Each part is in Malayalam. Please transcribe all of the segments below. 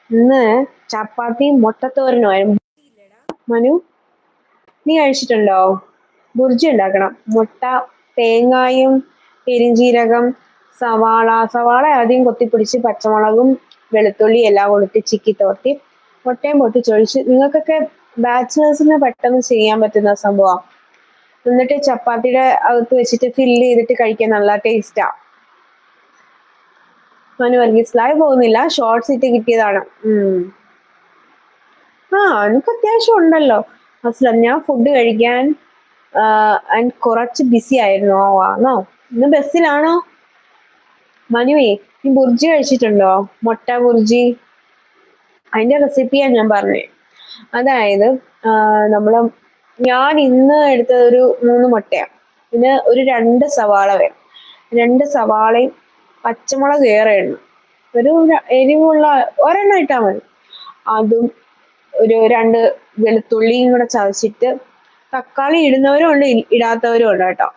ഇന്ന് ചപ്പാത്തിയും മുട്ടത്തോരനുമായിരുന്നു. മനു, നീ കഴിച്ചിട്ടുണ്ടോ? ബുർജി ഉണ്ടാക്കണം. മുട്ട, തേങ്ങായും പെരിഞ്ജീരകം, സവാള ആദ്യം കൊത്തിപ്പൊടിച്ച് പച്ചമുളകും വെളുത്തുള്ളി എല്ലാം കൊടുത്ത് ചിക്കി തോർത്തി മുട്ടയും പൊട്ടിച്ചൊഴിച്ച്, നിങ്ങൾക്കൊക്കെ ബാച്ചിലേഴ്സിന് പെട്ടെന്ന് ചെയ്യാൻ പറ്റുന്ന സംഭവം. എന്നിട്ട് ചപ്പാത്തിയുടെ അകത്ത് വെച്ചിട്ട് ഫില്ല് ചെയ്തിട്ട് കഴിക്കാൻ നല്ല ടേസ്റ്റാ. മനു വർഗീസ് ലൈവ് പോകുന്നില്ല, ഷോർട്സ് ഇട്ട് കിട്ടിയതാണ്. എനിക്ക് അത്യാവശ്യം ഉണ്ടല്ലോ. അസ്ലം, ഞാൻ ഫുഡ് കഴിക്കാൻ കുറച്ച് ബിസി ആയിരുന്നു. ആണോ? ഇന്ന് ബസ്സിലാണോ? മനുവേ, നീ ബുർജി കഴിച്ചിട്ടുണ്ടോ? മുട്ട ബുർജി. അതിന്റെ റെസിപ്പിയാണ് ഞാൻ പറഞ്ഞേ. അതായത് നമ്മള് ഞാൻ ഇന്ന് എടുത്തത് ഒരു 3 മുട്ടയാണ്. പിന്നെ ഒരു 2 സവാള വേണം. 2 സവാളയും പച്ചമുളക് ഏറെ എണ്ണം, ഒരു എരിവുള്ള ഒരെണ്ണം ഇട്ടാൽ മതി. അതും ഒരു 2 വെളുത്തുള്ളിയും കൂടെ ചതച്ചിട്ട്, തക്കാളി ഇടുന്നവരും ഉണ്ട് ഇടാത്തവരും ഉണ്ട് കേട്ടോ.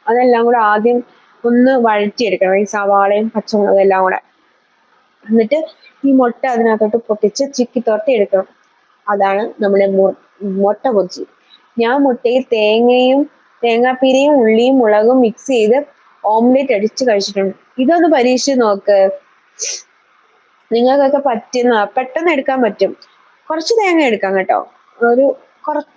അതെല്ലാം കൂടെ ആദ്യം ഒന്ന് വഴറ്റിയെടുക്കണം, ഈ സവാളയും പച്ചമുളകും എല്ലാം കൂടെ. എന്നിട്ട് ഈ മുട്ട അതിനകത്തോട്ട് പൊട്ടിച്ച് ചിക്കി തോർത്തി എടുക്കണം. അതാണ് നമ്മുടെ മുട്ട പൊരിച്ചി. ഞാൻ മുട്ടയിൽ തേങ്ങാപ്പീരയും ഉള്ളിയും മുളകും മിക്സ് ചെയ്ത് ഓംലെറ്റ് അടിച്ച് കഴിച്ചിട്ടുണ്ട്. ഇതൊന്ന് പരീക്ഷിച്ച് നോക്ക്, നിങ്ങൾക്കൊക്കെ പെട്ടെന്ന് എടുക്കാൻ പറ്റും. കുറച്ച് തേങ്ങ എടുക്കാം കേട്ടോ, ഒരു കുറച്ച്